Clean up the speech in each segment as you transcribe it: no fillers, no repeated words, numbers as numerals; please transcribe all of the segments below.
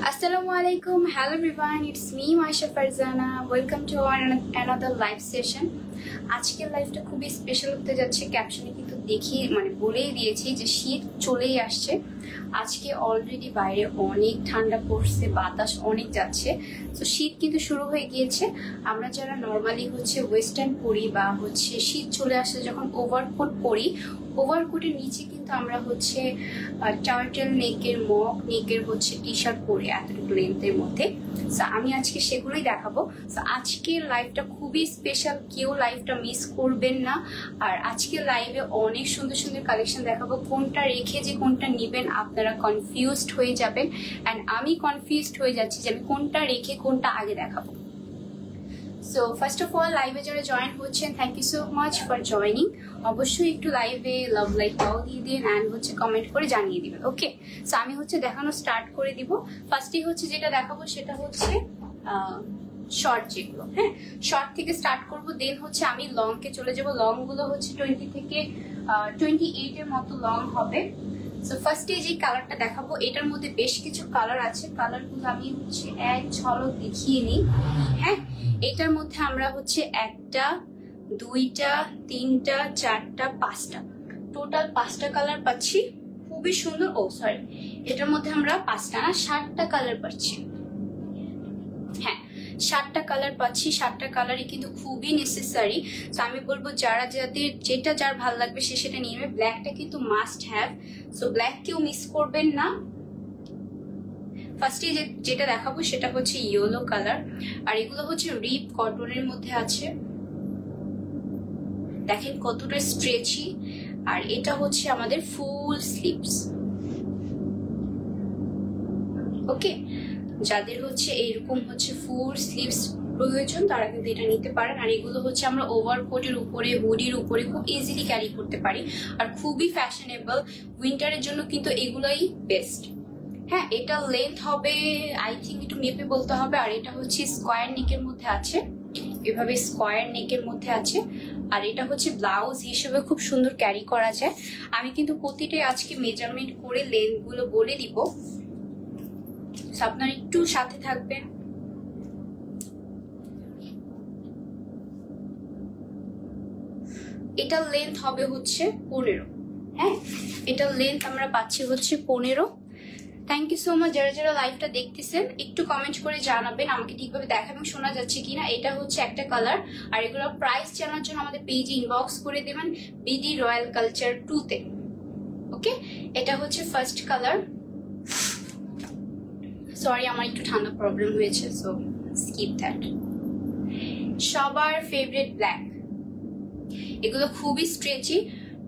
Assalamualaikum. Hello everyone, it's me Maisha Farzana. Welcome to another live session. আজকের লাইভটা খুবই special হতে যাচ্ছে। ক্যাপশনে কিন্তু দেখিয়ে বলেই দিয়েছি যে শীত চলেই আসছে। আজকে অলরেডি বাইরে অনেক ঠান্ডা পড়ছে, বাতাস অনেক যাচ্ছে, তো শীত কিন্তু শুরু হয়ে গিয়েছে। আমরা যারা নর্মালি ওয়েস্টার্ন পরি বা শীত চলে আসলে যখন ওভারকোট পরি, ওভারকোটের নিচে কিন্তু আমরা টার্টেল নেকের নেকের টি শার্ট পরি এতটুকু লেন্থের মধ্যে। সো আমি আজকে সেগুলোই দেখাবো। সো আজকের লাইভটা খুবই স্পেশাল, কেউ লাইভটা মিস করবেন না। আর আজকের লাইভে অনেক সুন্দর সুন্দর কালেকশন দেখাবো। কোনটা রেখে যে কোনটা নিবেন আপনারা কনফিউজড হয়ে যাবেন, অ্যান্ড আমি কনফিউজড হয়ে যাচ্ছি যে আমি কোনটা রেখে কোনটা আগে দেখাবো। সো ফার্স্ট অফ অল লাইভে যারা জয়েন হচ্ছেন, thank you so much for joining. অবশ্যই একটু লাইভে লাভ লাইক পাও দিয়ে দিন অ্যান্ড কমেন্ট করে জানিয়ে দিবেন। ওকে, সো আমি দেখানো স্টার্ট করে দিব। ফার্স্টে যেটা দেখাবো সেটা শর্ট, যেগুলো শর্ট থেকে স্টার্ট করবো। দেন আমি লং কে চলে যাবো। লং গুলো 20 থেকে 28 এর মতো লং হবে। সো ফার্স্টে যে কালারটা দেখাবো, এটার মধ্যে বেশ কিছু কালার আছে। কালারগুলো আমি এক ঝলক দেখিয়ে নিই। হ্যাঁ, এটার মধ্যে আমরা একটা, দুইটা, তিনটা, চারটা, পাঁচটা, টোটাল 5টা কালার পাচ্ছি। খুবই সুন্দর। ও সরি, এটার মধ্যে আমরা 5টা না 7টা কালার পাচ্ছি। হ্যাঁ, 7টা কালার পাচ্ছি। 7টা কালারই কিন্তু খুবই নেসেসারি। তো আমি বলবো যারা যাদের যার ভালো লাগবে সে সেটা নিয়ে নেবে। ব্ল্যাকটা কিন্তু মাস্ট হ্যাভ, সো ব্ল্যাক কেউ মিস করবেন না। ফার্স্টে যেটা দেখাবো সেটা ইয়েলো কালার, আর এগুলো রিপ কটনের মধ্যে আছে। দেখেন কতটা স্ট্রেচি। আর এটা আমাদের ফুল স্লিভস। ওকে, যাদের এইরকম ফুল স্লিভস প্রয়োজন তারা কিন্তু এটা নিতে পারেন। আর এগুলো আমরা ওভারকোটের উপরে, হুডির উপরে খুব ইজিলি ক্যারি করতে পারি, আর খুবই ফ্যাশনেবল। উইন্টারের জন্য কিন্তু এগুলোই বেস্ট। হ্যাঁ, এটা লেন্থ হবে আই থিঙ্ক একটু মেপে বলতে হবে। আর এটা স্কোয়ার নেকের মধ্যে আছে, এভাবে স্কোয়ার নেকের মধ্যে আছে। আর এটা ব্লাউজ হিসেবে খুব সুন্দর ক্যারি করা যায়। আমি কিন্তু প্রতিটাই আজকে মেজারমেন্ট করে লেন্থ গুলো বলে দিব, আপনারা একটু সাথে থাকবেন। এটার লেন্থ হবে 15। হ্যাঁ, এটার লেন্থ আমরা পাচ্ছি 15। থ্যাংক ইউ সো মাচ যারা যারা লাইভটা দেখতেছেন, একটু কমেন্ট করে জানাবেন আমাকে ঠিকভাবে দেখা এবং শোনা যাচ্ছে কিনা। এটা একটা কালার। আর এগুলোর প্রাইস জানার জন্য আমাদের পেজে ইনবক্স করে দেবেন বিডি রয়্যাল কালচার 2-তে। ওকে, এটা ফার্স্ট কালার। সরি, আমার একটু ঠান্ডা প্রবলেম হয়েছে, সো স্কিপ দ্যাট। সবার ফেভারিট ব্ল্যাক। এগুলো খুবই স্ট্রেচি,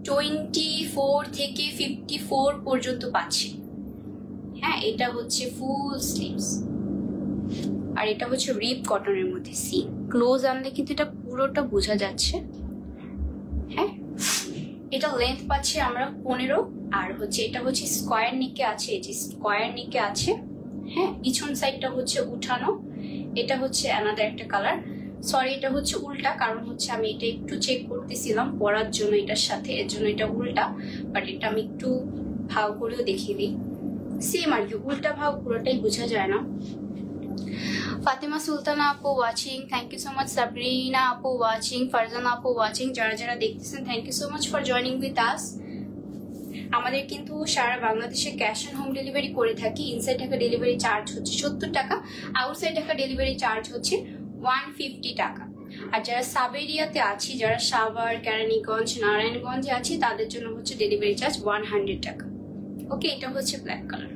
24 থেকে 54 পর্যন্ত পাচ্ছি। হ্যাঁ, এটা ফুল স্লিভস, আর এটা রিপ কটনের মধ্যে। সি ক্লোজ আনলে কিন্তু এটা পুরোটা বোঝা যাচ্ছে। হ্যাঁ, এটা লেন্থ পাচ্ছি আমরা 15। আর এটা স্কোয়ার নেকে আছে, এই যে স্কোয়ার নেকে আছে। হ্যাঁ, পিছন সাইডটা উঠানো। এটা অ্যানাদার একটা কালার। সরি, এটা উল্টা, কারণ আমি এটা একটু চেক করতেছিলাম পরার জন্য এটার সাথে, এর জন্য এটা উল্টা। বাট এটা আমি একটু ভাও করেও দেখিয়ে দিই। সেম আর কি, উল্টা ভাব পুরোটাই বোঝা যায় না। ফাতেমা সুলতানা আপু watching, thank you so much. Sabrina আপু ওয়াচিং, ফারজানা আপু ওয়াচিং। যারা যারা দেখতেছেন, thank you so much for joining with us. আমাদের কিন্তু সারা বাংলাদেশে ক্যাশ অন হোম ডেলিভারি করে থাকি। ইনসাইড ঢাকা ডেলিভারি চার্জ 70 টাকা, আউটসাইড ঢাকা ডেলিভারি চার্জ 150 টাকা। আর যারা সাব এরিয়াতে আছি, যারা সাভার, কেরানীগঞ্জ, নারায়ণগঞ্জে আছি, তাদের জন্য ডেলিভারি চার্জ 100 টাকা। ওকে, এটা ব্ল্যাক কালার,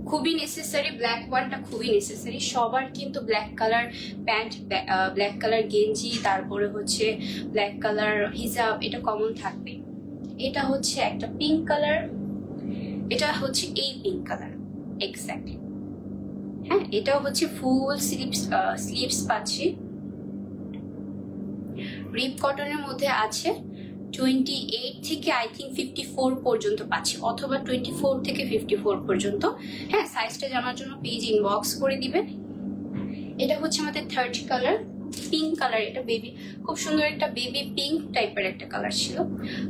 খুবই নেসেসারি। ব্ল্যাক ওয়ানটা খুবই নেসেসারি। সবার কিন্তু black colour pant, black colour গেঞ্জি, তারপরে ব্ল্যাক কালার হিজাব, এটা কমন থাকবে। এটা একটা পিঙ্ক কালার, এটা এই পিঙ্ক কালার এক্স্যাক্টলি। হ্যাঁ, এটাও ফুল স্লিভস পাচ্ছি। রিপ কটনের মধ্যে আছে। 28 থেকে আই থিঙ্ক 54 পর্যন্ত পাচ্ছি, অথবা 24 থেকে 54 পর্যন্ত। হ্যাঁ, সাইজটা জানার জন্য পেজ ইনবক্স করে দিবেন। এটা আমাদের থার্ড কালার, পিঙ্ক কালার। এটা বেবি, খুব সুন্দর একটা বেবি পিঙ্ক টাইপের একটা কালার ছিল।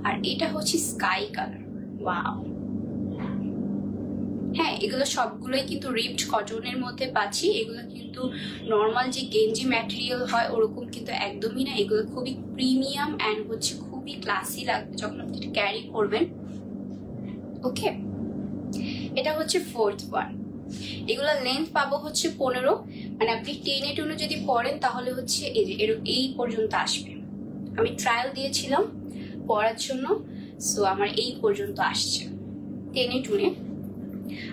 আর এটা স্কাই কালার। ওয়াও, হ্যাঁ এগুলো সবগুলোই কিন্তু রিপড কটনের মধ্যে পাচ্ছি। এগুলো কিন্তু নর্মাল যে গেঞ্জি ম্যাটেরিয়াল হয় ওরকম কিন্তু একদমই না। এগুলো খুবই প্রিমিয়াম অ্যান্ড হচ্ছে খুবই ক্লাসি লাগবে যখন আপনি এটা ক্যারি করবেন। ওকে, এটা হচ্ছে 4th ওয়ান। এগুলো লেন্থ পাবো হচ্ছে 15, মানে আপনি 10-12 যদি পরেন তাহলে হচ্ছে এই পর্যন্ত আসবে। আমি ট্রায়াল দিয়েছিলাম পরার জন্য, সো আমার এই পর্যন্ত আসছে 10-12।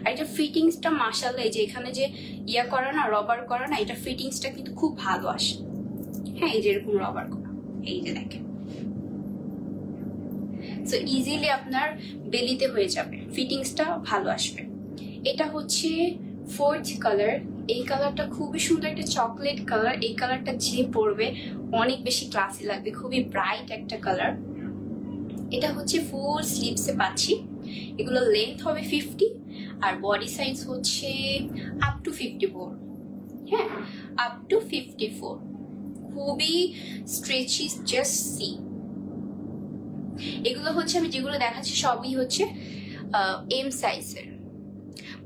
আর এটা ফিটিংসটা মাশাআল্লাহ, এই যে এখানে যে ইয়া করা না, রবার করা না, এটা ফিটিংসটা কিন্তু খুব ভালো আসে। হ্যাঁ, এই যে এরকম রবার করা, এই যে দেখেন, সো ইজিলি আপনার বেলিতে হয়ে যাবে, ফিটিংসটা ভালো আসবে। এটা হচ্ছে 4th কালার। এই কালারটা খুবই সুন্দর, একটা চকলেট কালার। এই কালারটা যে পরবে অনেক বেশি ক্লাসি লাগবে, খুবই ব্রাইট একটা কালার। এটা হচ্ছে ফুল স্লিভসে পাচ্ছি। এগুলো লেন্থ হবে 50 আর বডি সাইজ হচ্ছে আপ টু 54। হ্যাঁ, আপ টু 54, খুবই স্ট্রেচি, জাস্ট সি। এগুলো হচ্ছে আমি যেগুলো দেখাচ্ছি সবই হচ্ছে এম সাইজের।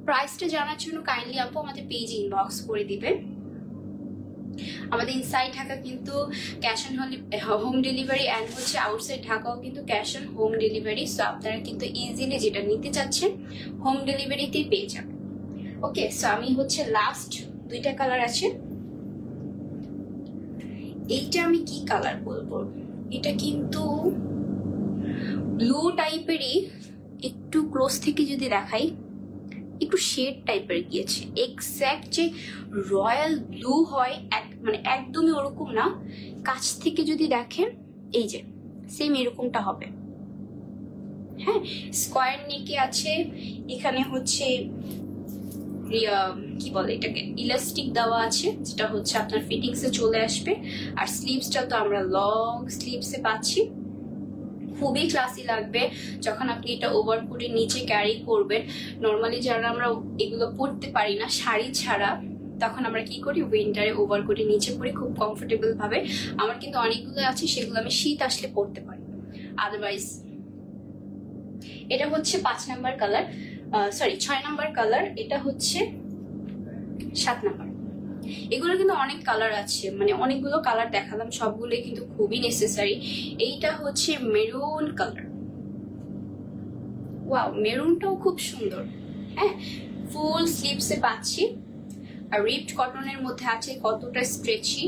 প্রাইসটা জানার জন্য কাইন্ডলি আপু আমাদের পেজে ইনবক্স করে দিবেন। আমাদের ইনসাইড ঢাকা কিন্তু cash on home delivery and হচ্ছে আউটসাইড ঢাকাও কিন্তু cash on home delivery. So আপনারা কিন্তু ইজিলি যেটা নিতে চাচ্ছেন হোম ডেলিভারিতেই পেয়ে যাবেন। ওকে, সো আমি হচ্ছে লাস্ট 2টা কালার আছে। এইটা আমি কি কালার বলবো, এটা কিন্তু ব্লু টাইপেরই, একটু ক্লোজ থেকে যদি দেখাই একটু শেড টাইপের গিয়েছে। এক্স্যাক্ট যে রয়্যাল ব্লু হয় মানে একদমই ওরকম না, কাছ থেকে যদি দেখেন এই যে সেম এরকমটা হবে। হ্যাঁ, স্কোয়ার নেকে আছে, এখানে হচ্ছে কি বলে এটাকে, ইলাস্টিক দেওয়া আছে, যেটা হচ্ছে আপনার ফিটিংসে চলে আসবে। আর স্লিভসটা তো আমরা লং স্লিভসে পাচ্ছি, খুবই ক্লাসি লাগবে যখন আপনি এটা ওভারকোটের নিচে ক্যারি করবেন। নর্মালি যারা আমরা এগুলো পরতে পারি না শাড়ি ছাড়া, তখন আমরা কি করি, উইন্টারে ওভারকোটের নিচে পরে খুব কমফোর্টেবল ভাবে। আমার কিন্তু অনেকগুলো আছে, সেগুলো আমি শীত আসলে পরতে পারি, আদারওয়াইজ। এটা হচ্ছে 5 number colour, sorry 6 number colour. এটা হচ্ছে 7 নাম্বার। এগুলো কিন্তু অনেক কালার আছে, মানে অনেকগুলো কালার দেখালাম, সবগুলোই কিন্তু খুবই নেসেসারি। এইটা হচ্ছে মেরুন কালার। ওয়াও, মেরুনটাও খুব সুন্দর। হ্যাঁ, ফুল স্লিভসে পাচ্ছি আর রিপড কটনের মধ্যে আছে, কতটা স্ট্রেচি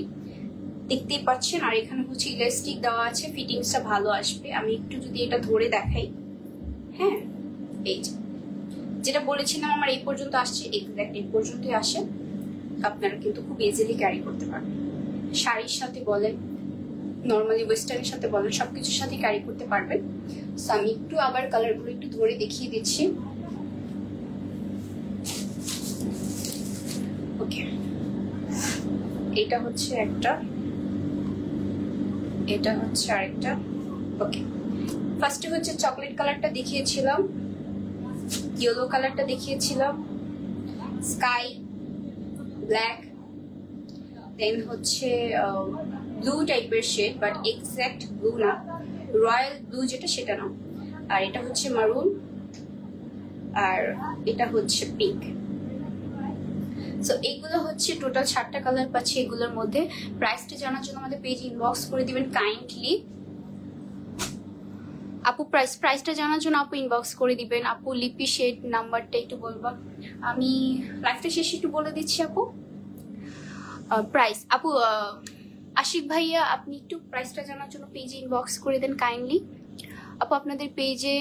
দেখতেই পাচ্ছেন। আর এখানে হচ্ছে ইলাস্টিক দেওয়া আছে, ফিটিংসটা ভালো আসবে। আমি একটু যদি এটা ধরে দেখাই, হ্যাঁ এই যেটা বলেছিলাম আমার এই পর্যন্ত আসছে, এক্স্যাক্ট এই পর্যন্তই আসে। আপনারা কিন্তু খুব ইজিলি ক্যারি করতে পারবেন, শাড়ির সাথে বলেন, নর্মালি ওয়েস্টার্নের সাথে বলেন, সবকিছুর সাথে ক্যারি করতে পারবেন। সো আমি একটু আবার কালারগুলো একটু ধরে দেখিয়ে দিচ্ছি। ওকে, এটা হচ্ছে একটা, এটা হচ্ছে আরেকটা। ওকে, ফার্স্টে হচ্ছে চকলেট কালারটা দেখিয়েছিলাম, ইয়েলো কালারটা দেখিয়েছিলাম, স্কাই ব্ল্যাক, দেন হচ্ছে ব্লু টাইপের শেড, বাট এক্স্যাক্ট ব্লু না, রয়্যাল ব্লু যেটা সেটা না। আর এটা হচ্ছে মারুন, আর এটা হচ্ছে পিঙ্ক। সো এইগুলো হচ্ছে টোটাল 7টা কালার পাচ্ছি এগুলোর মধ্যে। প্রাইসটা জানার জন্য আমাদের পেজ ইনবক্স করে দিবেন কাইন্ডলি। আপু প্রাইসটা জানার জন্য আপু ইনবক্স করে দিবেন। আপু লিপি শেড নাম্বারটা একটু বলবা, আমি লাইফটা শেষে একটু বলে দিচ্ছি আপু। প্রাইস আপু আশিক ভাইয়া আপনি একটু প্রাইসটা জানার জন্য পেজে ইনবক্স করে দেন কাইন্ডলি। আপু আপনাদের পেজে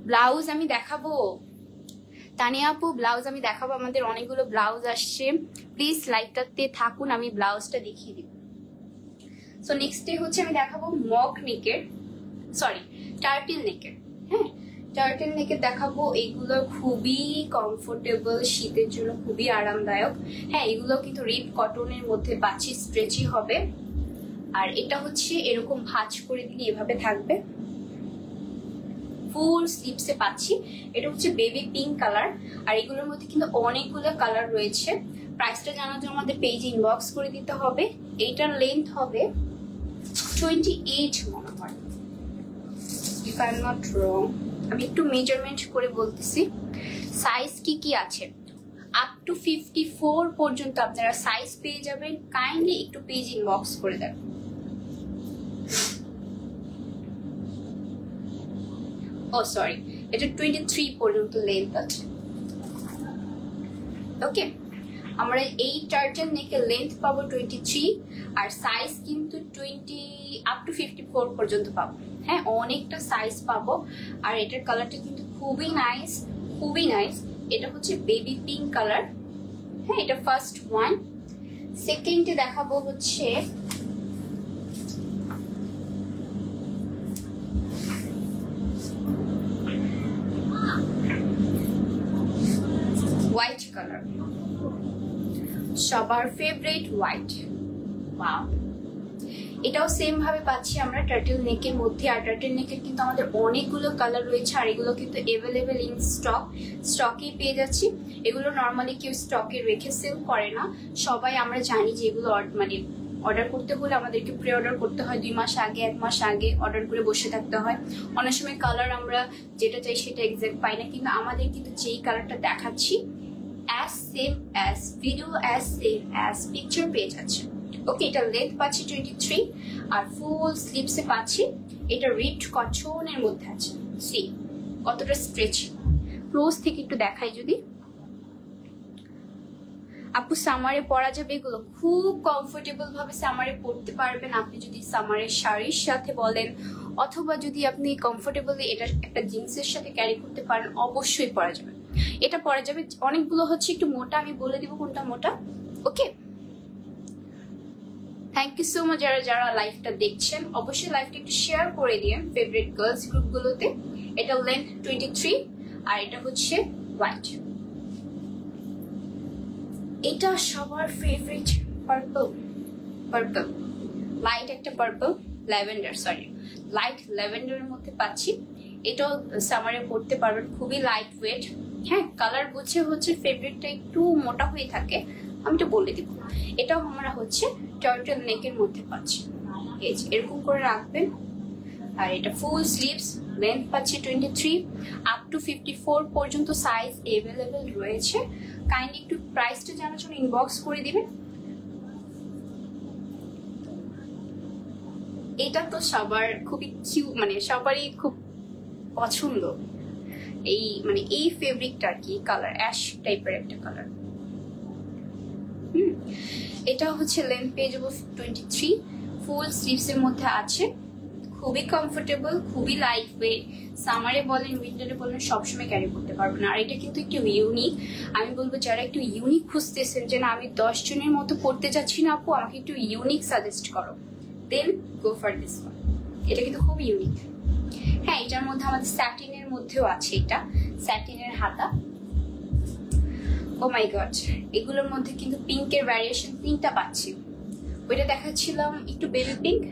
ব্লাউজ আমি দেখাবো, তানিয়া আপু ব্লাউজ আমি দেখাবো, আমাদের অনেকগুলো ব্লাউজ আসছে, প্লিজ লাইভটাতে থাকুন, আমি ব্লাউজটা দেখিয়ে দিব। সো নেক্সট ডে হচ্ছে আমি দেখাবো মক নেকের, সরি টার্টেল নেকের। হ্যাঁ, টার্টেল নেকের দেখাবো। এগুলো খুবই কমফোর্টেবল, শীতের জন্য খুবই আরামদায়ক। হ্যাঁ, এগুলো কিন্তু রিপ কটনের মধ্যে পাচ্ছি, স্ট্রেচি হবে। আর এটা হচ্ছে এরকম ভাঁজ করে দিলে এভাবে থাকবে, ফুল স্লিভসে পাচ্ছি। এটা হচ্ছে বেবি পিঙ্ক কালার। আর এগুলোর মধ্যে কিন্তু অনেকগুলো কালার রয়েছে। প্রাইসটা জানার জন্য আমাদের পেজে ইনবক্স করে দিতে হবে। এইটার লেন্থ হবে 28 মনে হয়, if I am not wrong, আমি একটু মেজারমেন্ট করে বলতেছি। সাইজ কি কি আছে, আপ টু 54 পর্যন্ত আপনারা সাইজ পেয়ে যাবেন। কাইন্ডলি একটু পেজ ইনবক্স করে দেন। ও সরি, এটা 23 পর্যন্ত লেন্থ আছে। ওকে, আমরা এই টার্টল নেকের লেন্থ পাবো 23, আর সাইজ কিন্তু 20 আপ টু 54 পর্যন্ত পাবো। হ্যাঁ, অনেকটা সাইজ পাবো। আর এটার কালারটা কিন্তু খুবই নাইস, খুবই নাইস। এটা হচ্ছে বেবি পিঙ্ক কালার। হ্যাঁ, এটা ফার্স্ট ওয়ান। সেকেন্ডে দেখাবো হচ্ছে হোয়াইট কালার, সবার ফেভারিট হোয়াইট। ওয়াও, এটাও সেম ভাবে পাচ্ছি আমরা টার্টল নেকের মধ্যে। আর টার্টল নেকের কিন্তু আমাদের অনেকগুলো কালার রয়েছে, আর এগুলো কিন্তু অ্যাভেলেবেল ইন স্টকেই পেয়ে যাচ্ছি। এগুলো নর্মালি কেউ স্টকে রেখে সেল করে না। সবাই আমরা জানি যে এগুলো মানে অর্ডার করতে হলে আমাদেরকে প্রি অর্ডার করতে হয় 2 মাস আগে, 1 মাস আগে অর্ডার করে বসে থাকতে হয়। অনেক সময় কালার আমরা যেটা চাই সেটা এক্সাক্ট পাই না, কিন্তু আমাদের কিন্তু যেই কালারটা দেখাচ্ছি as same as video, as same as picture পেয়ে যাচ্ছে। ওকে, এটা লেন্থ পাচ্ছি 23, আর ফুল স্লিভসে পাচ্ছি। এটা রিপড কটনের মধ্যে আছে। সি কতটা স্ট্রেচ, ক্লোজ থেকে একটু দেখাই যদি। আপু সামারে পরা যাবে এগুলো, খুব কমফোর্টেবল ভাবে সামারে পরতে পারবেন। আপনি যদি সামারের শাড়ির সাথে বলেন, অথবা যদি আপনি কমফোর্টেবলি এটা একটা জিন্সের সাথে ক্যারি করতে পারেন, অবশ্যই পরা যাবে। এটা পরা যাবে। অনেকগুলো হচ্ছে একটু মোটা, আমি বলে দিব কোনটা মোটা। ওকে, থ্যাংক ইউ সো মাচ যারা যারা লাইভটা দেখছেন। অবশ্যই লাইভটা একটু শেয়ার করে দিন ফেভারিট গার্লস গ্রুপগুলোতে। এটা লেন্থ 23, আর এটা হচ্ছে হোয়াইট। এটা সবার ফেভারিট পার্পল, পার্পল লাইট একটা পার্পল, ল্যাভেন্ডার, সরি লাইট ল্যাভেন্ডারের মধ্যে পাচ্ছি। এটাও সামারে পরতে পারবেন, খুবই লাইট ওয়েট। হ্যাঁ, কালার বুঝে হচ্ছে ফেভারিটটা একটু মোটা হয়ে থাকে, আমি তো বলে দিব। এটাও আমরা হচ্ছে টার্টল নেকের মধ্যে পাচ্ছি, এই যে এরকম করে রাখবেন। আর এটা ফুল স্লিভস, লেন্থ পাচ্ছি 23, আপ টু 54 পর্যন্ত সাইজ অ্যাভেলেবেল রয়েছে। কাইন্ডলি একটু প্রাইসটা জানার জন্য ইনবক্স করে দিবেন। এটা তো সবার খুবই কিউট, মানে সবারই খুব পছন্দ। এই মানে এই ফেব্রিকটা আর কি, কালার অ্যাশ টাইপের একটা কালার। এটা হচ্ছে লেন্থ পেয়ে যাবো 23, ফুল স্লিভস এর মধ্যে আছে। খুবই কমফোর্টেবল, খুবই লাইট ওয়েট। সামারে বলেন, উইন্টারে বলেন, সবসময় ক্যারি করতে পারবেন। আর এটা কিন্তু একটু ইউনিক। আমি বলবো যারা একটু ইউনিক খুঁজতেছেন, যে না আমি 10 জনের মতো পড়তে চাচ্ছি না আপু, আমাকে একটু ইউনিক সাজেস্ট করো, দেন গো ফর দিস ওয়ান। এটা কিন্তু খুব ইউনিক। হ্যাঁ, এটার মধ্যে আমাদের স্যাটিনের মধ্যেও আছে, এটা স্যাটিনের হাতা। ও মাই গড, এগুলোর মধ্যে কিন্তু পিঙ্কের ভ্যারিয়েশন 3টা পাচ্ছি। ওইটা দেখাচ্ছিলাম একটু বেবি পিঙ্ক,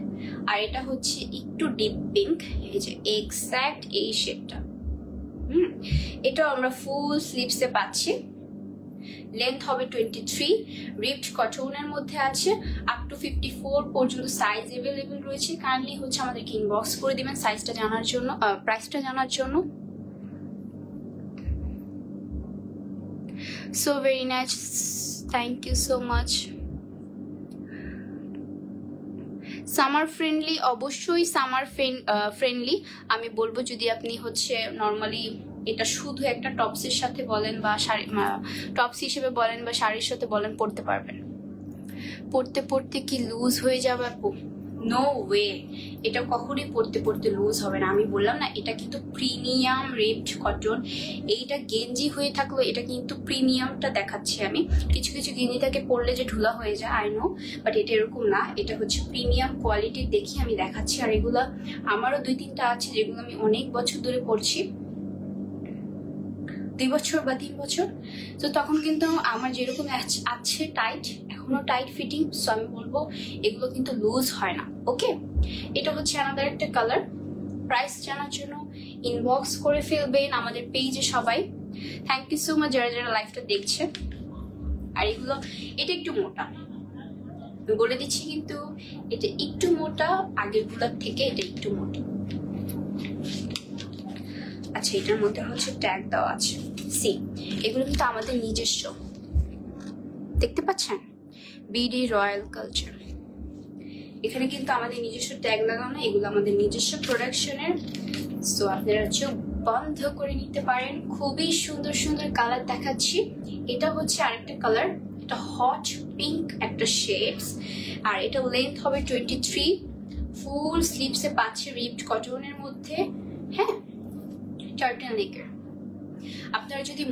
আর এটা হচ্ছে একটু ডিপ পিঙ্ক। এই যে এক্স্যাক্ট এই শেডটা। এটাও আমরা ফুল স্লিভসে পাচ্ছি। লেন্থ হবে 23, রিপড কটনের মধ্যে আছে। আপ টু 54 পর্যন্ত সাইজ অ্যাভেলেবেল রয়েছে। কাইন্ডলি হচ্ছে আমাদেরকে ইনবক্স করে দিবেন সাইজটা জানার জন্য, প্রাইসটা জানার জন্য। So very nice, thank you so much. Summer friendly, অবশ্যই সামার ফ্রেন্ডলি। আমি বলবো যদি আপনি হচ্ছে নর্মালি এটা শুধু একটা টপসের সাথে বলেন, বা শাড়ি টপস হিসেবে বলেন, বা শাড়ির সাথে বলেন, পরতে পারবেন। পরতে পরতে কি লুজ হয়ে যাবে আপু? নো ওয়ে, এটা কখনোই পরতে পরতে লুজ হবে না। আমি বললাম না, এটা কিন্তু প্রিমিয়াম রিপড কটন। এইটা গেঞ্জি হয়ে থাকলো, এটা কিন্তু প্রিমিয়ামটা দেখাচ্ছি আমি। কিছু কিছু গেঞ্জিটাকে পরলে যে ঢুলা হয়ে যায়, আই নো, বাট এটা এরকম না। এটা হচ্ছে প্রিমিয়াম কোয়ালিটির দেখি আমি দেখাচ্ছি। আর এগুলা আমারও 2-3টা আছে যেগুলো আমি অনেক বছর ধরে পরছি, 2 বছর বা 3 বছর। তো তখন কিন্তু আমার যেরকম আছে টাইট, এখনো টাইট ফিটিং। সো আমি বলবো এগুলো কিন্তু লুজ হয় না। ওকে, এটা হচ্ছে আলাদা একটা কালার। প্রাইস জানার জন্য ইনবক্স করে ফেলবেন আমাদের পেজে সবাই। থ্যাংক ইউ সো মাচ যারা যারা লাইভটা দেখছে। আর এগুলো, এটা একটু মোটা, বলে দিচ্ছি, কিন্তু এটা একটু মোটা, আগের গুলার থেকে এটা একটু মোটা। আচ্ছা, এটার মধ্যে হচ্ছে ট্যাগ দেওয়া আছে। সি, এগুলো কিন্তু আমাদের নিজস্ব, দেখতে পাচ্ছেন, বিডি রয়্যাল কালচার। এখানে কিন্তু আমাদের নিজস্ব ট্যাগ লাগানো, এগুলো আমাদের নিজস্ব প্রোডাকশনের। সো আপনারা চোখ বন্ধ করে নিতে পারেন। খুবই সুন্দর সুন্দর কালার দেখাচ্ছি। এটা হচ্ছে আরেকটা কালার, এটা হট পিঙ্ক একটা শেডস, আর এটা লেন্থ হবে 23। ফুল স্লিভসে পাচ্ছে রিপড কটনের মধ্যে। হ্যাঁ, টার্টল নেকের। আপনারা যদি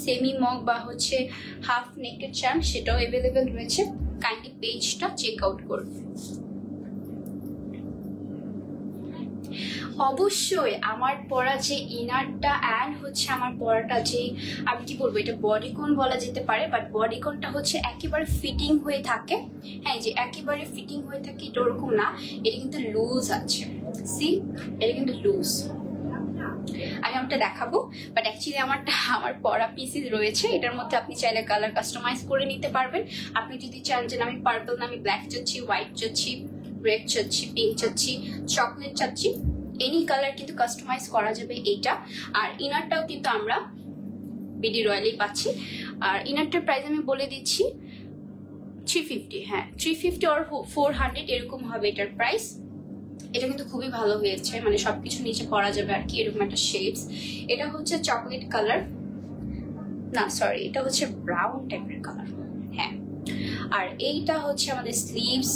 সেমি মগ বা হচ্ছে হাফ নেকের চান, সেটাও অ্যাভেলেবেল রয়েছে। কাইন্ডলি পেজটা চেক আউট করবেন। অবশ্যই আমার পরা যে ইনারটা অ্যান্ড হচ্ছে আমার পরাটা যে, আমি কি বলবো, এটা বডিকন বলা যেতে পারে, বাট বডিকনটা হচ্ছে একেবারে ফিটিং হয়ে থাকে। হ্যাঁ, যে একেবারে ফিটিং হয়ে থাকে এটা ওরকম না, এটা কিন্তু লুজ আছে। সি, এটা কিন্তু লুজ। আমি আমারটা দেখাবো, বাট অ্যাকচুয়ালি আমার পরা পিসিস রয়েছে। এটার মধ্যে আপনি চাইলে কালার কাস্টমাইজ করে নিতে পারবেন। আপনি যদি চান যে আমি পার্পল না, আমি ব্ল্যাক চাচ্ছি, হোয়াইট চাচ্ছি, রেড চাচ্ছি, পিঙ্ক চাচ্ছি, চকলেট চাচ্ছি, এনি কালার কিন্তু কাস্টমাইজ করা যাবে এইটা। আর ইনারটাও কিন্তু আমরা বিডি রয়্যালেই পাচ্ছি। আর ইনারটার প্রাইস আমি বলে দিচ্ছি 350। হ্যাঁ, 350 or 400 এরকম হবে এটার প্রাইস। এটা কিন্তু খুবই ভালো হয়েছে, মানে সবকিছু নিচে পরা যাবে আর কি, এরকম একটা শেডস। এটা হচ্ছে চকলেট কালার, না সরি, এটা হচ্ছে ব্রাউন টাইপের কালার। হ্যাঁ, আর এইটা হচ্ছে আমাদের স্লিভস,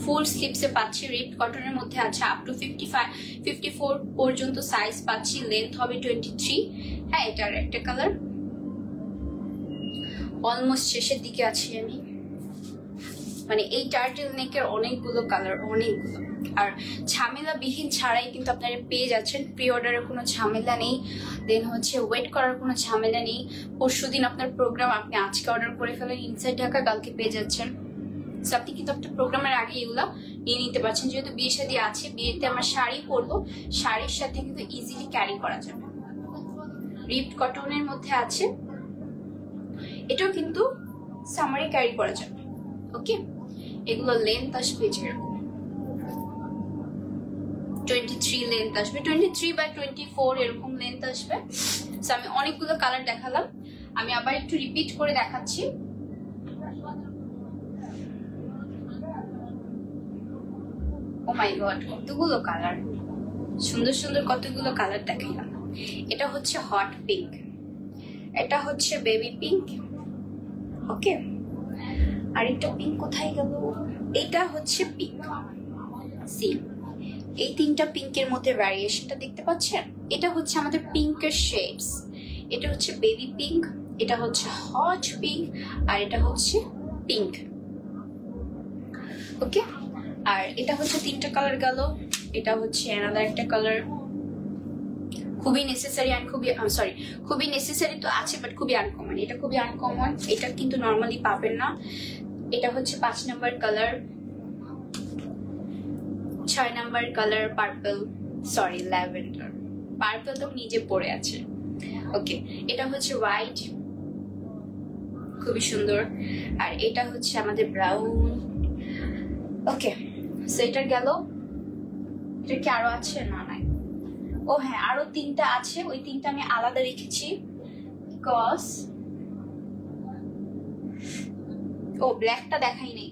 ফুল স্লিভসে পাচ্ছি, রিপড কটনের মধ্যে আছে, আপ টু 54 পর্যন্ত সাইজ পাচ্ছি, লেন্থ হবে 23। হ্যাঁ, এটার একটা কালার। অলমোস্ট শেষের দিকে আছি আমি, মানে এই টার্টেল নেকের অনেকগুলো কালার, অনেকগুলো। আর ঝামেলাবিহীন ছাড়াই কিন্তু আপনারা পেয়ে যাচ্ছেন। প্রি অর্ডারের কোনো ঝামেলা নেই, দেন হচ্ছে ওয়েট করার কোনো ঝামেলা নেই। পরশুদিন আপনার প্রোগ্রাম, আপনি আজকে অর্ডার করে ফেলেন ইনসাইড ঢাকা, কালকে পেয়ে যাচ্ছেন। সো আপনি কিন্তু আপনার প্রোগ্রামের আগে এগুলো নিয়ে নিতে পারছেন। যেহেতু বিয়ে শাদী আছে, বিয়েতে আমরা শাড়ি পরবো, শাড়ির সাথে কিন্তু ইজিলি ক্যারি করা যাবে। রিপড কটনের মধ্যে আছে, এটাও কিন্তু সামারে ক্যারি করা যাবে। ওকে, এগুলো লেন্থ আসবে যেরকম 23 লেন্থ আসবে, 23 by 24 এরকম লেন্থ আসবে। সো আমি অনেকগুলো কালার দেখালাম, আমি আবার একটু রিপিট করে দেখাচ্ছি। ও মাই গড, কতগুলো কালার, সুন্দর সুন্দর কতগুলো কালার দেখাইলাম। এটা হচ্ছে হট পিঙ্ক, এটা হচ্ছে বেবি পিঙ্ক। ওকে, আরেকটা পিঙ্ক কোথায় গেল? এটা হচ্ছে পিঙ্ক। সি, এই তিনটা পিঙ্কের মধ্যে ভ্যারিয়েশনটা দেখতে পাচ্ছেন? এটা হচ্ছে আমাদের পিঙ্কের শেডস। এটা হচ্ছে বেবি পিঙ্ক, এটা হচ্ছে হট পিঙ্ক, আর এটা হচ্ছে পিঙ্ক। ওকে, আর এটা হচ্ছে তিনটা কালার গেল। এটা হচ্ছে অ্যানাদার একটা কালার, খুবই নেসেসারি অ্যান্ড খুবই নেসেসারি তো আছে, বাট খুবই আনকমন। এটা খুবই আনকমন, এটা কিন্তু নর্মালি পাবেন না। এটা হচ্ছে 5 number colour, 6 number colour purple, sorry lavender, purple তো নিজে পড়ে আছে। ওকে, এটা হচ্ছে হোয়াইট, খুবই সুন্দর। আর এটা হচ্ছে আমাদের ব্রাউন। ওকে, সো এটা গেল। এটা কি আরো আছে? না নাই। ও হ্যাঁ, আরো 3টা আছে, ওই 3টা আমি আলাদা রেখেছি বিকজ ও ব্ল্যাকটা দেখাই নেই,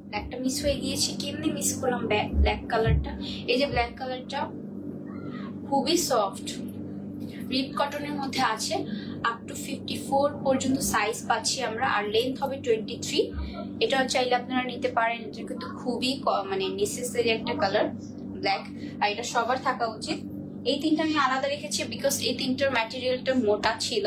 ব্ল্যাকটা মিস হয়ে গিয়েছে। কেমনি মিস করলাম ব্ল্যাক কালারটা? এই যে ব্ল্যাক কালারটা খুবই সফট, রিপ কটনের মধ্যে আছে, আপ টু 54 পর্যন্ত সাইজ পাচ্ছি আমরা, আর লেন্থ হবে 23। এটাও চাইলে আপনারা নিতে পারেন। এটা কিন্তু খুবই মানে নেসেসারি একটা কালার ব্ল্যাক, আর এটা সবার থাকা উচিত। এই 3টা আমি আলাদা রেখেছি বিকজ এই 3টার ম্যাটেরিয়ালটা মোটা ছিল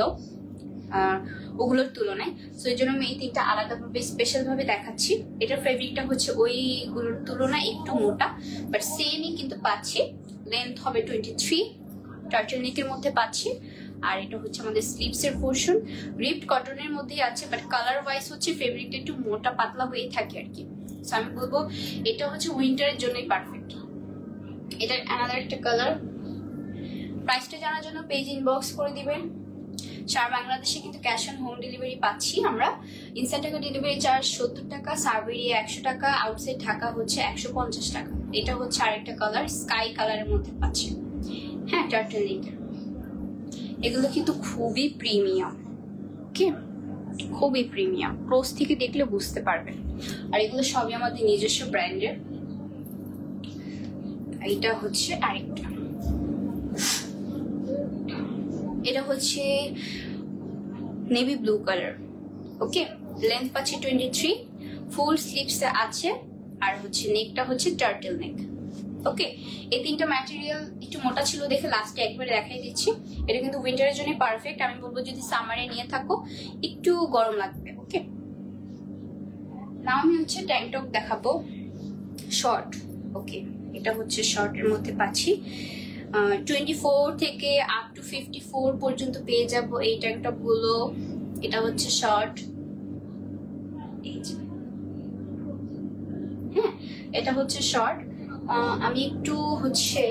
ওগুলোর তুলনায়, সো এই জন্য আমি এই 3টা আলাদাভাবে স্পেশাল ভাবে দেখাচ্ছি। এটার ফেব্রিকটা হচ্ছে ওইগুলোর তুলনায় একটু মোটা, বাট সেমই কিন্তু পাচ্ছি। লেন্থ হবে 23, টার্টল নেকের মধ্যে পাচ্ছি। আর এটা হচ্ছে আমাদের স্লিভসের পোর্শন, রিপড কটনের মধ্যেই আছে, বাট কালার ওয়াইজ হচ্ছে ফেব্রিকটা একটু মোটা পাতলা হয়ে থাকে আর কি। সো আমি বলবো এটা হচ্ছে উইন্টারের জন্যই পারফেক্ট। এটার অ্যানাদার একটা কালার। প্রাইসটা জানার জন্য পেজ ইনবক্স করে দিবেন। সারা বাংলাদেশে কিন্তু ক্যাশ অন হোম ডেলিভারি পাচ্ছি আমরা। ইনসাইড ঢাকা ডেলিভারি চার্জ 70 টাকা, সার্ভেরিয়া 100 টাকা, আউটসাইড ঢাকা হচ্ছে 150 টাকা। এটা হচ্ছে আরেকটা কালার, স্কাই কালারের মধ্যে পাচ্ছি। হ্যাঁ টার্টল নেক, এগুলো কিন্তু খুবই প্রিমিয়াম। ওকে, খুবই প্রিমিয়াম, ক্লোজ থেকে দেখলে বুঝতে পারবেন। আর এগুলো সবই আমাদের নিজস্ব ব্র্যান্ডের। এটা হচ্ছে আরেকটা, এটা হচ্ছে নেভি ব্লু কালার। ওকে, লেন্থ পাচ্ছি 23, ফুল স্লিভস আছে, আর হচ্ছে নেকটা হচ্ছে টার্টল নেক। ওকে, এই তিনটা ম্যাটেরিয়াল একটু মোটা ছিল দেখে লাস্টে একবার দেখাই দিচ্ছি। এটা কিন্তু উইন্টারের জন্য পারফেক্ট। আমি বলবো যদি সামারে নিয়ে থাকো একটু গরম লাগবে। ওকে, নাও আমি হচ্ছে ট্যাঙ্ক টপ দেখাবো, শর্ট। ওকে, এটা হচ্ছে শর্টের মধ্যে পাচ্ছি 24 থেকে আপ টু 54 পর্যন্ত পেয়ে যাব এই ট্যাঙ্ক টপ গুলো। এটা হচ্ছে শর্ট, হ্যাঁ এটা হচ্ছে শর্ট। আমি একটু হচ্ছে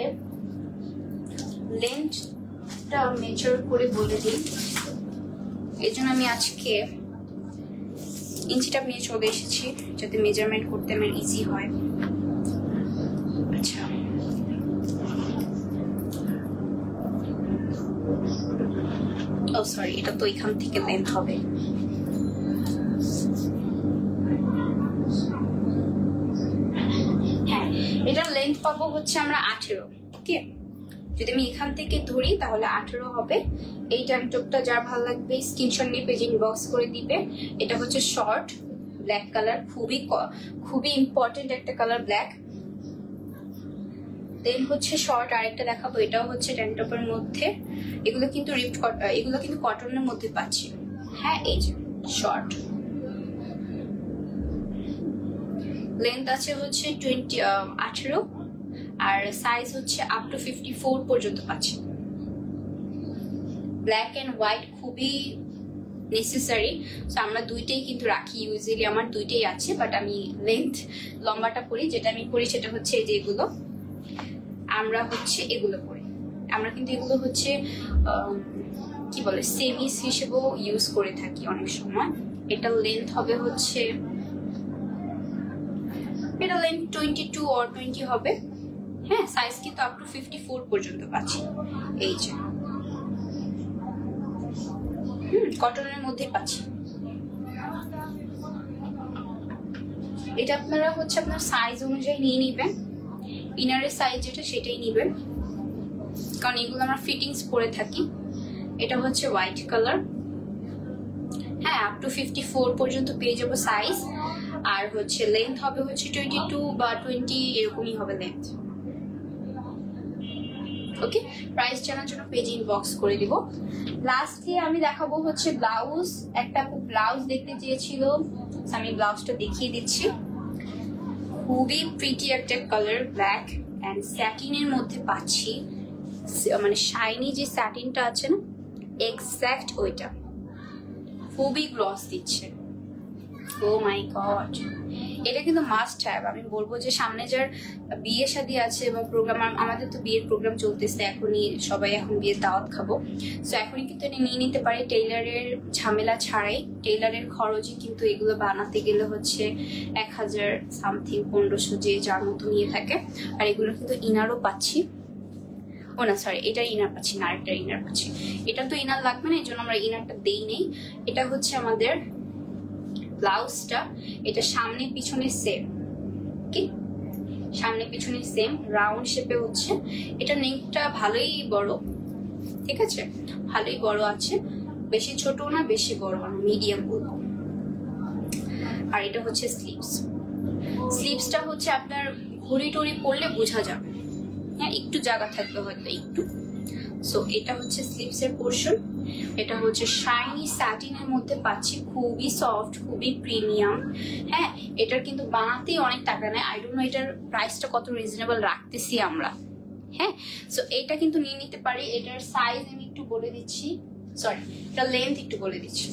লেন্থটা মেজার করে বলে দিই, এই জন্য আমি আজকে ইঞ্চিটা নিয়ে চলে এসেছি যাতে মেজারমেন্ট করতে আমার ইজি হয়। আচ্ছা, ও সরি, এটা তো এখান থেকে লেন্থ হবে। হ্যাঁ, এটার লেন্থ পাবো হচ্ছে আমরা 18। ওকে, যদি আমি এখান থেকে ধরি তাহলে 18 হবে। এই ট্যাঙ্ক টপটা যার ভালো লাগবে স্ক্রিনশট নিয়ে পেজ ইনবক্স করে দিবে। এটা হচ্ছে শর্ট, ব্ল্যাক কালার, খুবই ইম্পর্টেন্ট একটা কালার ব্ল্যাক। দেন হচ্ছে শর্ট আরেকটা দেখাবো, এটাও হচ্ছে ট্যাঙ্ক টপের মধ্যে। এগুলো কিন্তু এগুলো কিন্তু কটনের মধ্যে পাচ্ছি। হ্যাঁ, এই যে শর্ট, লেন্থ আছে হচ্ছে 18, আর সাইজ হচ্ছে আপ টু 54 পর্যন্ত পাচ্ছি। ব্ল্যাক এন্ড হোয়াইট খুবই নেসেসারি, তো আমরা দুইটাই কিন্তু রাখি। ইউজুয়ালি আমার দুইটাই আছে, বাট আমি লেন্থ লম্বাটা পরি। যেটা আমি পরি সেটা হচ্ছে এই যে এগুলো, আমরা হচ্ছে এগুলো পরি। আমরা কিন্তু এগুলো হচ্ছে কি বলে সেমিস হিসেবেও ইউজ করে থাকি অনেক সময়। এটা লেন্থ হবে হচ্ছে, এটা লেন্থ 22 or 20 হবে। হ্যাঁ, সাইজ কিন্তু আপ টু 54 পর্যন্ত পাচ্ছি। এই যে কটনের মধ্যে পাচ্ছি। এটা আপনারা হচ্ছে আপনার সাইজ অনুযায়ী নিয়ে নিবেন, ইনারের সাইজ যেটা সেটাই নিবেন, কারণ এগুলো আমরা ফিটিংস করে থাকি। এটা হচ্ছে হোয়াইট কালার, হ্যাঁ আপ টু 54 পর্যন্ত পেয়ে যাবো সাইজ। আর হচ্ছে লেন্থ হবে হচ্ছে 22 বা 20 এরকমই হবে লেন্থ। ওকে, প্রাইস জানার জন্য পেজ ইনবক্স করে দিব। লাস্টলি আমি দেখাবো হচ্ছে ব্লাউজ। একটা ব্লাউজ দেখতে চেয়েছিল, আমি ব্লাউজটা দেখিয়ে দিচ্ছি। খুবই প্রিটি একটা কালার, ব্ল্যাক এন্ড স্যাটিনের মধ্যে পাচ্ছি। মানে শাইনি যে স্যাটিনটা আছে না, এক্স্যাক্ট ওইটা, খুবই গ্লস দিচ্ছে। ও মাই গড, এটা কিন্তু মাস্ট হ্যাভ। আমি বলবো যে সামনে যার বিয়ে শাদী আছে এবং প্রোগ্রাম, আমাদের তো বিয়ের প্রোগ্রাম চলতেছে এখনই, সবাই এখন বিয়ের দাওয়াত খাবো, সো এখনই কিন্তু এটা নিয়ে নিতে পারে টেইলারের ঝামেলা ছাড়াই। টেইলারের খরচই কিন্তু এগুলো বানাতে গেলে হচ্ছে 1000 সামথিং 1500 যে যার মতো নিয়ে থাকে। আর এগুলো কিন্তু ইনারও পাচ্ছি, ও না সরি, এটা ইনার পাচ্ছি না, আরেকটা ইনার পাচ্ছি। এটা তো ইনার লাগবে না, এই জন্য আমরা ইনারটা দেই নেই। এটা হচ্ছে আমাদের ব্লাউজটা, এটা সামনে পিছনে সেম, কি সামনে পিছনে সেম রাউন্ড শেপে হচ্ছে। এটা নেকটা ভালোই বড়, ঠিক আছে, ভালোই বড় আছে, বেশি ছোট না বেশি বড় না, মিডিয়াম বলবো। আর এটা হচ্ছে স্লিভস। স্লিভসটা হচ্ছে আপনার ঘড়ি টড়ি পরলে বোঝা যাবে, হ্যাঁ একটু জায়গা থাকবে হয়তো একটু। সো এটা হচ্ছে স্লিভস এর পোর্শন। এটা হচ্ছে শাইনি স্যাটিনের মধ্যে পাচ্ছি, খুবই সফট, খুবই প্রিমিয়াম। হ্যাঁ, এটার কিন্তু বানাতেই অনেক টাকা নেয়। আই ডোন্ট নো এটার প্রাইসটা কত রিজনেবল রাখতেছি আমরা। হ্যাঁ, সো এটা কিন্তু নিয়ে নিতে পারি। এটার সাইজ আমি একটু বলে দিচ্ছি, সরি এটা লেন্থ একটু বলে দিচ্ছি।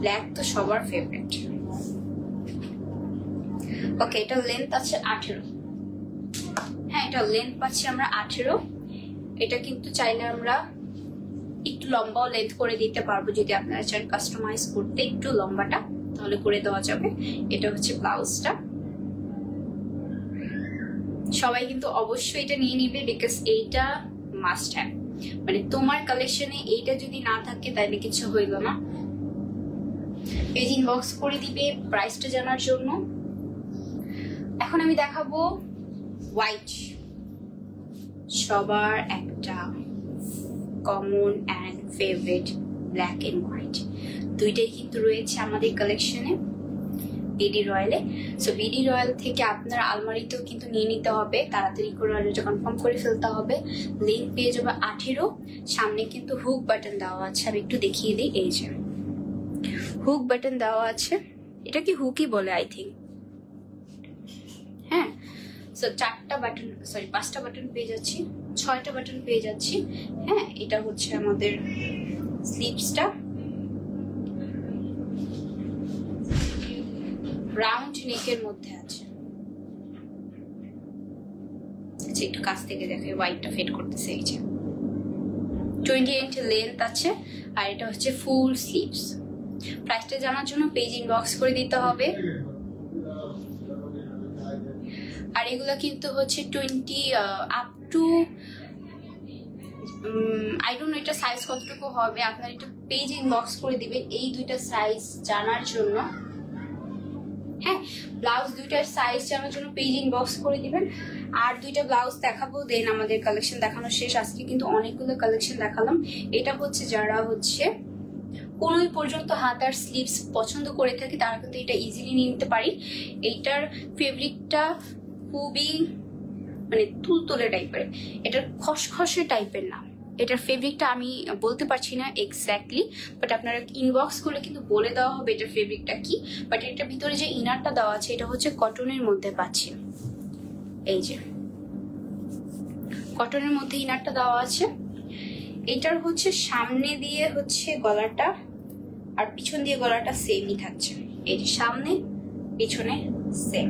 ব্ল্যাক তো সবার ফেভারিট। ওকে, এটা লেন্থ আছে 18। হ্যাঁ, এটা লেন্থ পাচ্ছি আমরা 18। এটা কিন্তু চাইলে আমরা একটু লম্বাও লেন্থ করে দিতে পারবো যদি আপনারা চান কাস্টমাইজ করতে একটু লম্বাটা। তাহলে করে দেওয়া যাবে। এটা হচ্ছে ব্লাউজটা। সবাই কিন্তু অবশ্যই এটা নিয়ে নিবে, বিকজ এইটা মাস্ট হ্যাভ। মানে তোমার কালেকশনে এইটা যদি না থাকে তাহলে কিছু হইল না। পেজ ইনবক্স করে দিবে প্রাইসটা জানার জন্য। এখন আমি দেখাবো হোয়াইট, সবার একটা common and favourite black and white. দুইটাই কিন্তু রয়েছে আমাদের কালেকশনে বিডি রয়্যালে। সো বিডি রয়্যাল থেকে আপনার আলমারিতেও কিন্তু নিয়ে নিতে হবে, তাড়াতাড়ি করে অর্ডারটা কনফার্ম করে ফেলতে হবে। লিঙ্ক পেয়ে যাবে 18। সামনে কিন্তু হুক বাটন দেওয়া আছে, আমি একটু দেখিয়ে দিই। এই যে হুক বাটন দেওয়া আছে, এটা কি হুকই বলে আই থিঙ্ক, হ্যাঁ। সো 4টা বাটন, সরি 5টা বাটন পেয়ে যাচ্ছি, 6টা বাটন পেয়ে যাচ্ছি। হ্যাঁ, এটা হচ্ছে আমাদের স্লিভসটা, রাউন্ড নেকের মধ্যে আছে। আচ্ছা, একটু কাছ থেকে দেখে, হোয়াইটটা ফেড করতেছে। এই যে 28 লেন্থ আছে, আর এটা হচ্ছে ফুল স্লিভস। প্রাইসটা জানার জন্য পেজ ইনবক্স করে দিতে হবে। আর এগুলো কিন্তু হচ্ছে 20 up to I don't know এটা সাইজ কতটুকু হবে, আপনার একটু পেজ ইনবক্স করে দিবেন এই দুইটা সাইজ জানার জন্য। হ্যাঁ, ব্লাউজ দুইটার সাইজ জানার জন্য পেজ ইনবক্স করে দিবেন। আর দুইটা ব্লাউজ দেখাবো, দেন আমাদের কালেকশন দেখানো শেষ। আজকে কিন্তু অনেকগুলো কালেকশন দেখালাম। এটা হচ্ছে যারা হচ্ছে কোনোই পর্যন্ত হাতার স্লিভস পছন্দ করে থাকে তারা কিন্তু এটা ইজিলি নিয়ে নিতে পারি। এইটার ফেব্রিকটা খুবই মানে তুলতুলে টাইপের, এটার খসখসে টাইপের না। এটার ফেব্রিকটা আমি বলতে পারছি না এক্স্যাক্টলি, বাট আপনারা ইনবক্স করলে কিন্তু বলে দেওয়া হবে এটার ফেব্রিকটা কি। বাট এটার ভিতরে যে ইনারটা দেওয়া আছে এটা হচ্ছে কটনের মধ্যে পাচ্ছি। এই যে কটনের মধ্যে ইনারটা দেওয়া আছে। এটার হচ্ছে সামনে দিয়ে হচ্ছে গলাটা আর পিছন দিয়ে গলাটা সেমই থাকছে। এই যে সামনে পিছনে সেম।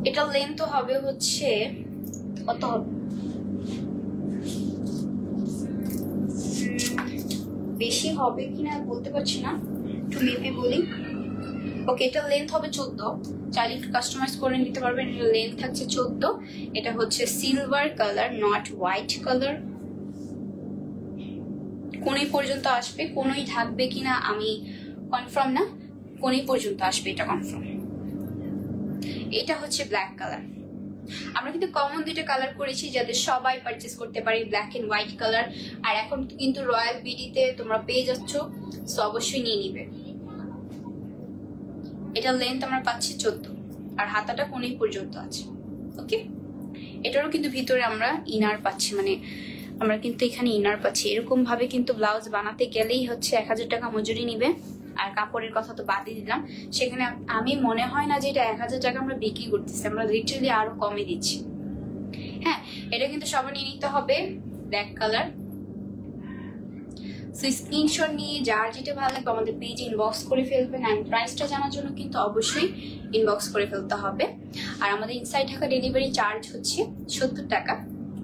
এটা লেন্থ হবে হচ্ছে কত হবে, বেশি হবে কিনা বলতে পারছি না, একটু মেপে বলি। ওকে, এটা লেন্থ হবে 14। চাইলে একটু কাস্টমাইজ করে নিতে পারবেন। এটা লেন্থ থাকছে 14। এটা হচ্ছে silver colour, not white colour. কোনই পর্যন্ত আসবে, কোনই থাকবে কিনা আমি কনফার্ম না, কোনই পর্যন্ত আসবে এটা কনফার্ম। এটা হচ্ছে ব্ল্যাক কালার। আমরা কিন্তু কমন দুইটা কালার করেছি যাতে সবাই পারচেস করতে পারি, ব্ল্যাক এন্ড হোয়াইট কালার। আর এখন কিন্তু রয়্যাল বিডিতে তোমরা পেয়ে যাচ্ছ, সো অবশ্যই নিয়ে নিবে। এটা লেন্থ আমরা পাচ্ছি 14, আর হাতাটা কোনই পর্যন্ত আছে। ওকে, এটারও কিন্তু ভিতরে আমরা ইনার পাচ্ছি, মানে আমরা কিন্তু এখানে ইনার পাচ্ছি। এরকম ভাবে কিন্তু ব্লাউজ বানাতে গেলেই হচ্ছে 1000 টাকা মজুরি নিবে। আর কাপড়ের কথা তো বাদই দিলাম, সেখানে আমি মনে হয় না যে এটা 1000 টাকা আমরা বিক্রি করতেছি, আমরা লিটারালি আরো কমে দিচ্ছি। হ্যাঁ, এটা কিন্তু সবাই নিয়ে নিতে হবে ব্ল্যাক কালার। সো স্ক্রিনশট নিয়ে যার যেটা ভালো লাগবে আমাদের পেজে ইনবক্স করে ফেলবেন। অ্যান্ড প্রাইসটা জানার জন্য কিন্তু অবশ্যই ইনবক্স করে ফেলতে হবে। আর আমাদের ইনসাইড ঢাকা ডেলিভারি চার্জ হচ্ছে 70 টাকা,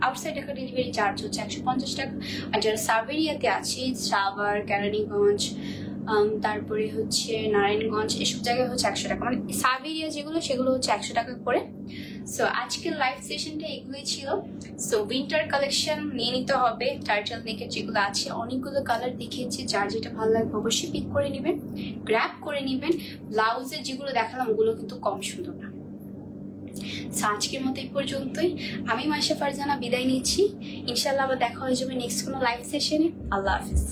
আউটসাইড ঢাকা ডেলিভারি চার্জ হচ্ছে 150 টাকা। আর যারা সাব এরিয়াতে আছে, সাভার, কেরানীগঞ্জ, তারপরে হচ্ছে নারায়ণগঞ্জ, এসব জায়গায় হচ্ছে 100 টাকা। মানে সাব এরিয়া যেগুলো সেগুলো হচ্ছে 100 টাকা করে। সো আজকের লাইভ সেশনটা এগুলোই ছিল। সো উইন্টার কালেকশন নিয়ে নিতে হবে। টার্টল নেকের যেগুলো আছে অনেকগুলো কালার দেখিয়েছি, যার যেটা ভালো লাগবে অবশ্যই পিক করে নেবেন, গ্র্যাব করে নেবেন। ব্লাউজের যেগুলো দেখালাম ওগুলো কিন্তু কম সুন্দর না। সো আজকের মতো এই পর্যন্তই। আমি মাইশা ফারজানা বিদায় নিচ্ছি। ইনশাল্লাহ আবার দেখা হয়ে যাবে নেক্সট কোনো লাইভ সেশনে। আল্লাহ হাফিজ।